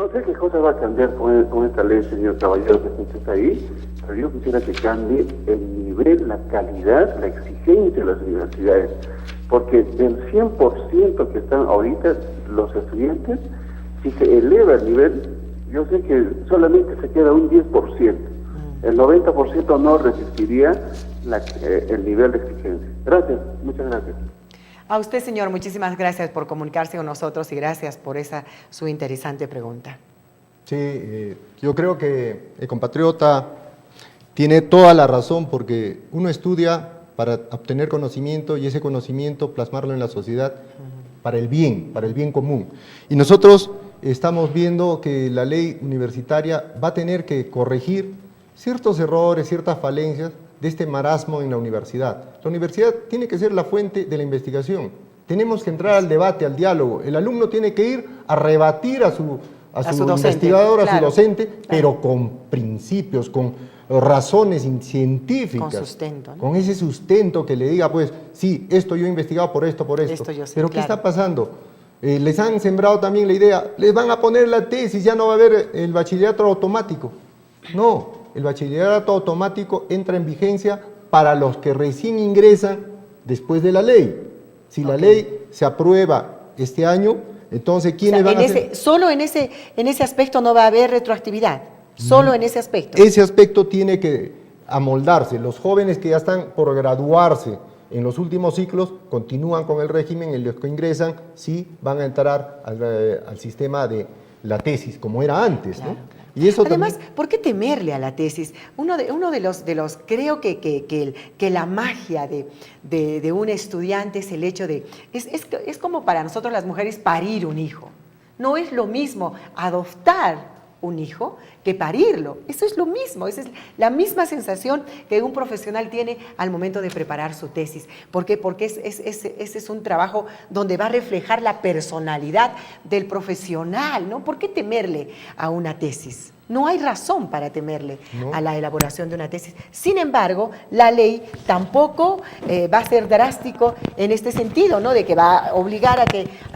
no sé qué cosa va a cambiar con esta ley, señor caballero, que usted está ahí, pero yo quisiera que cambie el nivel, la calidad, la exigencia de las universidades, porque del 100% que están ahorita los estudiantes, si se eleva el nivel, yo sé que solamente se queda un 10%. El 90% no resistiría el nivel de exigencia. Gracias, muchas gracias. A usted, señor, muchísimas gracias por comunicarse con nosotros y gracias por su interesante pregunta. Sí, yo creo que el compatriota tiene toda la razón, porque uno estudia para obtener conocimiento y ese conocimiento plasmarlo en la sociedad para el bien común. Y nosotros estamos viendo que la ley universitaria va a tener que corregir ciertos errores, ciertas falencias de este marasmo en la universidad. La universidad tiene que ser la fuente de la investigación. Tenemos que entrar al debate, al diálogo. El alumno tiene que ir a rebatir a su investigador, a su docente, pero con principios, con razones científicas. Con sustento, ¿no? Con ese sustento que le diga, pues, sí, esto yo he investigado por esto. Esto yo sé, pero ¿qué está pasando? Les han sembrado también la idea, les van a poner la tesis, ya no va a haber el bachillerato automático. No. El bachillerato automático entra en vigencia para los que recién ingresan después de la ley. Si la ley se aprueba este año, entonces ¿quiénes van a hacer? Solo en ese aspecto no va a haber retroactividad, solo en ese aspecto. Ese aspecto tiene que amoldarse. Los jóvenes que ya están por graduarse en los últimos ciclos continúan con el régimen, en los que ingresan sí van a entrar al sistema de la tesis, como era antes, claro, ¿no? Claro. Y eso además, también... ¿por qué temerle a la tesis? Uno de los creo que la magia de un estudiante es el hecho de, es como para nosotros las mujeres parir un hijo. No es lo mismo adoptar un hijo que parirlo. Eso es lo mismo, esa es la misma sensación que un profesional tiene al momento de preparar su tesis. ¿Por qué? Porque ese es un trabajo donde va a reflejar la personalidad del profesional, ¿no? ¿Por qué temerle a una tesis? No hay razón para temerle a la elaboración de una tesis. Sin embargo, la ley tampoco va a ser drástico en este sentido, ¿no? De que va a obligar a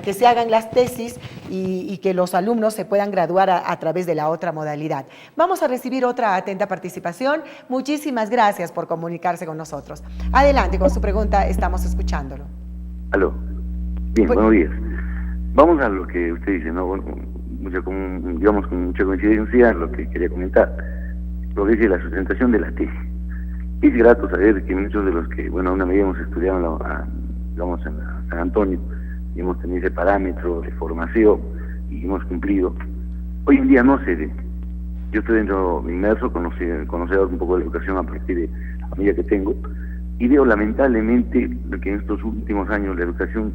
que se hagan las tesis y que los alumnos se puedan graduar a través de la otra modalidad. Vamos a recibir otra atenta participación. Muchísimas gracias por comunicarse con nosotros. Adelante con su pregunta, estamos escuchándolo. Aló. Bien, buenos días. Vamos a lo que usted dice, ¿no? Bueno, con mucha coincidencia lo que quería comentar, lo que dice la sustentación de la tesis. Es grato saber que muchos de los que, bueno, una medida hemos estudiado en San Antonio y hemos tenido ese parámetro de formación y hemos cumplido. Hoy en día no se ve. Yo estoy inmerso, conocedor un poco de la educación a partir de la familia que tengo, y veo lamentablemente que en estos últimos años la educación,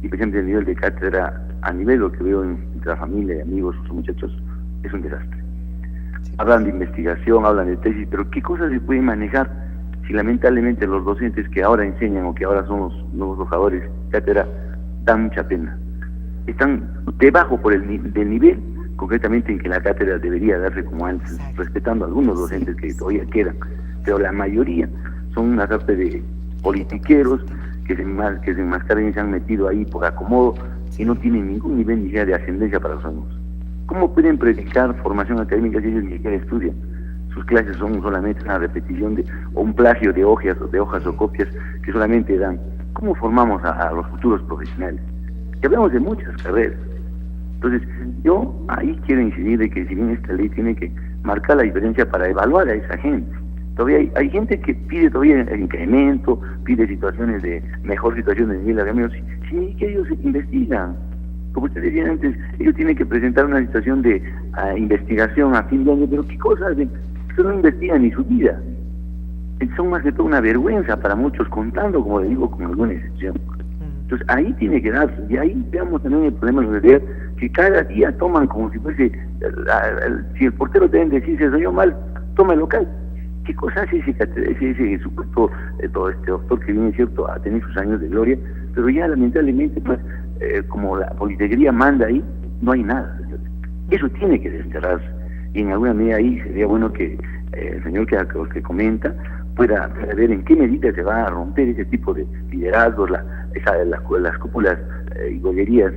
y especialmente el nivel de cátedra, a nivel de lo que veo entre la familia y amigos, los muchachos, es un desastre. Hablan de investigación, hablan de tesis, pero ¿qué cosas se pueden manejar si lamentablemente los docentes que ahora enseñan o que ahora son los nuevos lojadores de cátedra dan mucha pena? Están debajo del nivel, concretamente en que la cátedra debería darse como antes, respetando a algunos docentes que todavía quedan, pero la mayoría son una suerte de politiqueros que se enmascaran y se han metido ahí por acomodo y no tienen ningún nivel ni de ascendencia para los alumnos. ¿Cómo pueden predicar formación académica si ellos ni siquiera estudian? Sus clases son solamente una repetición o un plagio de hojas o copias que solamente dan. ¿Cómo formamos a los futuros profesionales? Que hablamos de muchas carreras. Entonces, yo ahí quiero incidir de que si bien esta ley tiene que marcar la diferencia para evaluar a esa gente. Todavía hay gente que pide todavía incremento, pide mejor situación de nivel de académico, sí, que ellos investigan. Como usted decía antes, ellos tienen que presentar una situación de investigación a fin de año, pero ¿qué cosas? Eso no investigan ni su vida. Son más que todo una vergüenza para muchos, contando, como le digo, con alguna excepción. Entonces ahí tiene que darse, y ahí veamos también el problema de la sociedad, que cada día toman como si fuese, si el portero deben decir, se soñó mal, toma el local. ¿Qué cosa hace ese supuesto todo este doctor que viene, cierto, a tener sus años de gloria? Pero ya lamentablemente, pues, como la politiquería manda ahí, no hay nada. Eso tiene que desterrarse. Y en alguna medida ahí sería bueno que el señor que comenta pueda ver en qué medida se va a romper ese tipo de liderazgos, las cúpulas gollerías,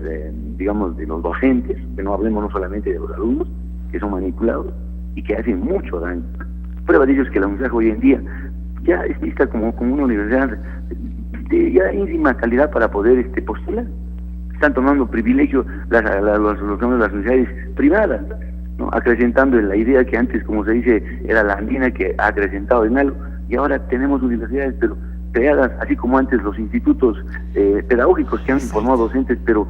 digamos, de los docentes, que no hablemos no solamente de los alumnos, que son manipulados y que hacen mucho daño. Prueba de ello es que la UNISAJ hoy en día ya es vista como una universidad de ya ínfima calidad para poder postular. Están tomando privilegio las universidades privadas, ¿no? Acrecentando en la idea que antes, como se dice, era la andina que ha acrecentado en algo, y ahora tenemos universidades, pero creadas, así como antes los institutos pedagógicos que han formado docentes, pero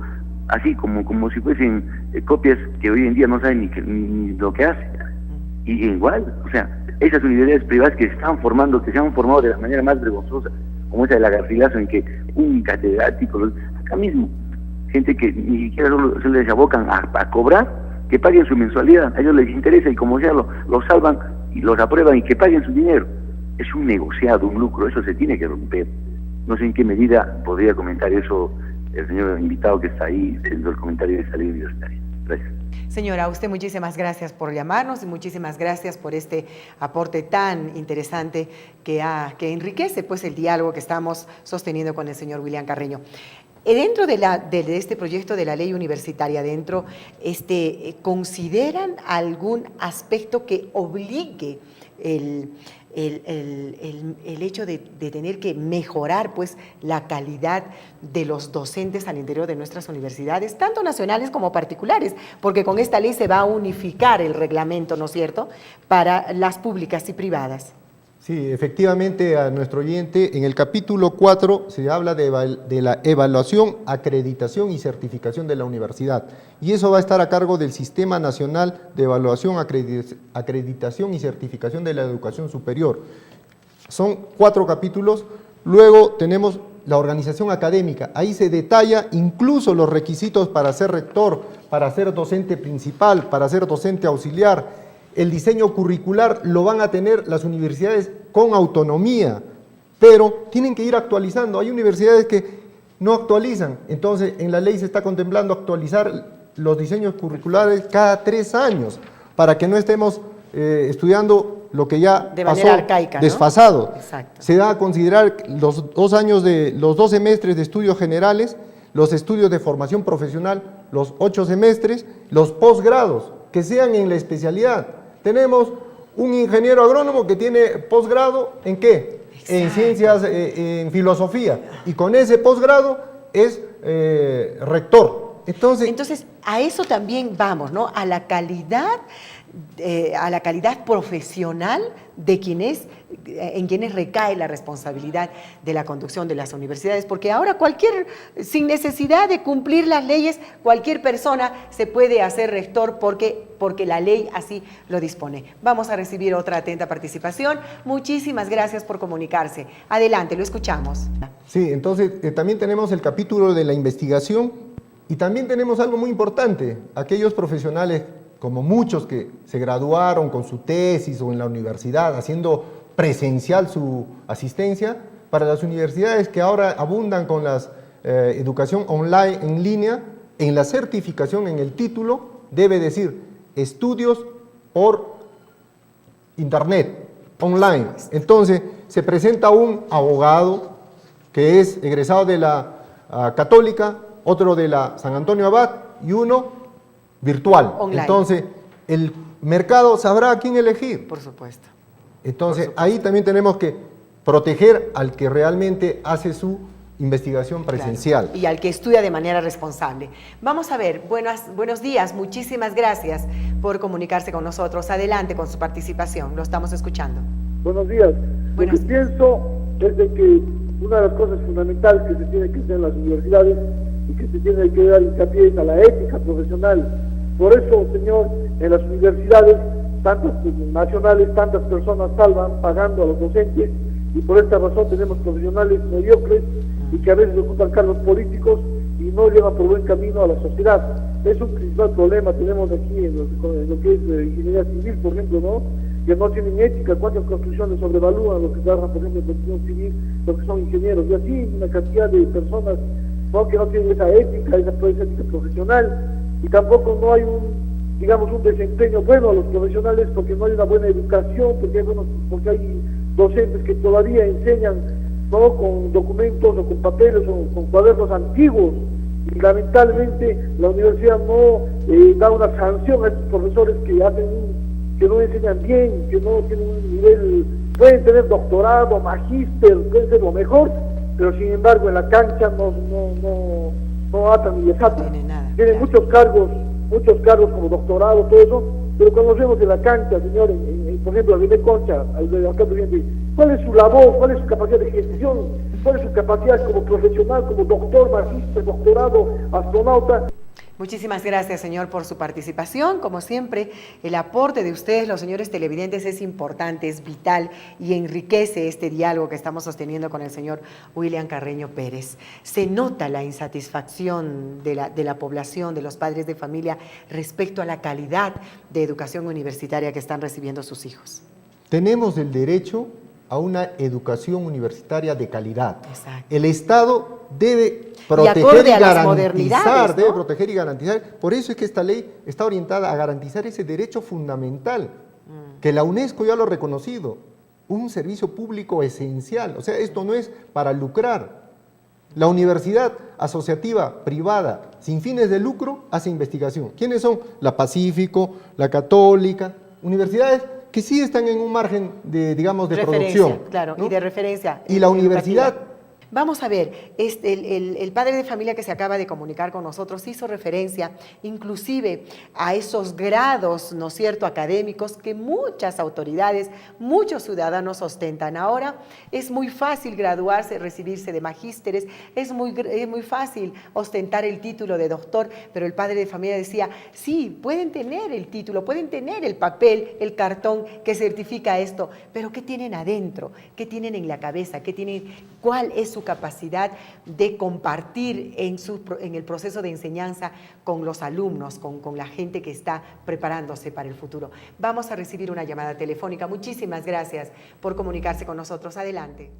así como si fuesen copias que hoy en día no saben ni lo que hacen. Y igual, o sea, esas universidades privadas que se han formado de la manera más vergonzosa, como esa de la Garcilaso, en que un catedrático, acá mismo, gente que ni siquiera se les abocan a cobrar, que paguen su mensualidad, a ellos les interesa y como sea lo salvan y los aprueban y que paguen su dinero. Es un negociado, un lucro, eso se tiene que romper. No sé en qué medida podría comentar eso el señor invitado que está ahí, haciendo el comentario de esta ley universitaria. Gracias. Señora, a usted muchísimas gracias por llamarnos y muchísimas gracias por este aporte tan interesante que enriquece pues el diálogo que estamos sosteniendo con el señor William Carreño. Dentro de este proyecto de la ley universitaria, ¿consideran algún aspecto que obligue el hecho de tener que mejorar pues la calidad de los docentes al interior de nuestras universidades, tanto nacionales como particulares? Porque con esta ley se va a unificar el reglamento, ¿no es cierto?, para las públicas y privadas. Sí, efectivamente, a nuestro oyente, en el capítulo 4 se habla de la evaluación, acreditación y certificación de la universidad. Y eso va a estar a cargo del Sistema Nacional de Evaluación, Acreditación y Certificación de la Educación Superior. Son 4 capítulos. Luego tenemos la organización académica. Ahí se detalla incluso los requisitos para ser rector, para ser docente principal, para ser docente auxiliar. El diseño curricular lo van a tener las universidades con autonomía, pero tienen que ir actualizando. Hay universidades que no actualizan, entonces en la ley se está contemplando actualizar los diseños curriculares cada 3 años, para que no estemos estudiando lo que ya de pasó manera arcaica, ¿no? desfasado. Exacto. Se da a considerar los 2 semestres de estudios generales, los estudios de formación profesional, los 8 semestres, los posgrados, que sean en la especialidad. Tenemos un ingeniero agrónomo que tiene posgrado ¿en qué? Exacto. En ciencias, en filosofía, y con ese posgrado es rector. Entonces, a eso también vamos, ¿no? A la calidad profesional de en quienes recae la responsabilidad de la conducción de las universidades, porque ahora sin necesidad de cumplir las leyes, cualquier persona se puede hacer rector porque la ley así lo dispone. Vamos a recibir otra atenta participación. Muchísimas gracias por comunicarse. Adelante, lo escuchamos. Sí, entonces también tenemos el capítulo de la investigación y también tenemos algo muy importante, aquellos profesionales como muchos que se graduaron con su tesis o en la universidad, haciendo presencial su asistencia, para las universidades que ahora abundan con la educación online, en línea, en la certificación, en el título, debe decir estudios por internet, online. Entonces, se presenta un abogado que es egresado de la Católica, otro de la San Antonio Abad y uno virtual. Online. Entonces, el mercado sabrá a quién elegir. Por supuesto. Entonces, ahí también tenemos que proteger al que realmente hace su investigación presencial. Claro, y al que estudia de manera responsable. Vamos a ver, buenos días, muchísimas gracias por comunicarse con nosotros. Adelante con su participación, lo estamos escuchando. Buenos días. Lo que pienso es de que una de las cosas fundamentales que se tiene que hacer en las universidades y que se tiene que dar hincapié es a la ética profesional. Por eso, señor, en las universidades, tantas nacionales, tantas personas salvan pagando a los docentes, y por esta razón tenemos profesionales mediocres y que a veces ocupan cargos políticos y no llevan por buen camino a la sociedad. Es un principal problema tenemos aquí en lo que es ingeniería civil, por ejemplo, ¿no? Que no tienen ética, cuántas construcciones sobrevalúan los que trabajan, por ejemplo, en construcción civil, los que son ingenieros, y así una cantidad de personas, ¿no?, que no tienen esa ética profesional, y tampoco no hay un desempeño bueno a los profesionales, porque no hay una buena educación, porque hay docentes que todavía enseñan, ¿no?, con documentos o con papeles o con cuadernos antiguos, Y lamentablemente la universidad no da una sanción a estos profesores que no enseñan bien, que no tienen un nivel, pueden tener doctorado, magíster, pueden ser lo mejor, pero sin embargo en la cancha no atan ni desatan. Tienen muchos cargos como doctorado, todo eso, pero cuando nos vemos en la cancha, señor, por ejemplo, a René Concha, acá presente, ¿cuál es su labor? ¿Cuál es su capacidad de gestión? ¿Cuál es su capacidad como profesional, como doctor, magíster, doctorado, astronauta? Muchísimas gracias, señor, por su participación. Como siempre, el aporte de ustedes, los señores televidentes, es importante, es vital y enriquece este diálogo que estamos sosteniendo con el señor William Carreño Pérez. Se nota la insatisfacción de la población, de los padres de familia, respecto a la calidad de educación universitaria que están recibiendo sus hijos. Tenemos el derecho a una educación universitaria de calidad. Exacto. El Estado debe proteger y garantizar, ¿no? Debe proteger y garantizar. Por eso es que esta ley está orientada a garantizar ese derecho fundamental, que la UNESCO ya lo ha reconocido, un servicio público esencial. O sea, esto no es para lucrar. La universidad asociativa privada sin fines de lucro hace investigación. ¿Quiénes son? La Pacífico, la Católica, universidades que sí están en un margen de, digamos, de producción. Claro, ¿no? Y de referencia. Y la universidad... Vamos a ver, el padre de familia que se acaba de comunicar con nosotros hizo referencia inclusive a esos grados, ¿no es cierto?, académicos que muchas autoridades, muchos ciudadanos ostentan. Ahora es muy fácil graduarse, recibirse de magísteres, es muy fácil ostentar el título de doctor, pero el padre de familia decía, sí, pueden tener el título, pueden tener el papel, el cartón que certifica esto, pero ¿qué tienen adentro? ¿Qué tienen en la cabeza? ¿Cuál es su capacidad de compartir en el proceso de enseñanza con los alumnos, con la gente que está preparándose para el futuro? Vamos a recibir una llamada telefónica. Muchísimas gracias por comunicarse con nosotros. Adelante.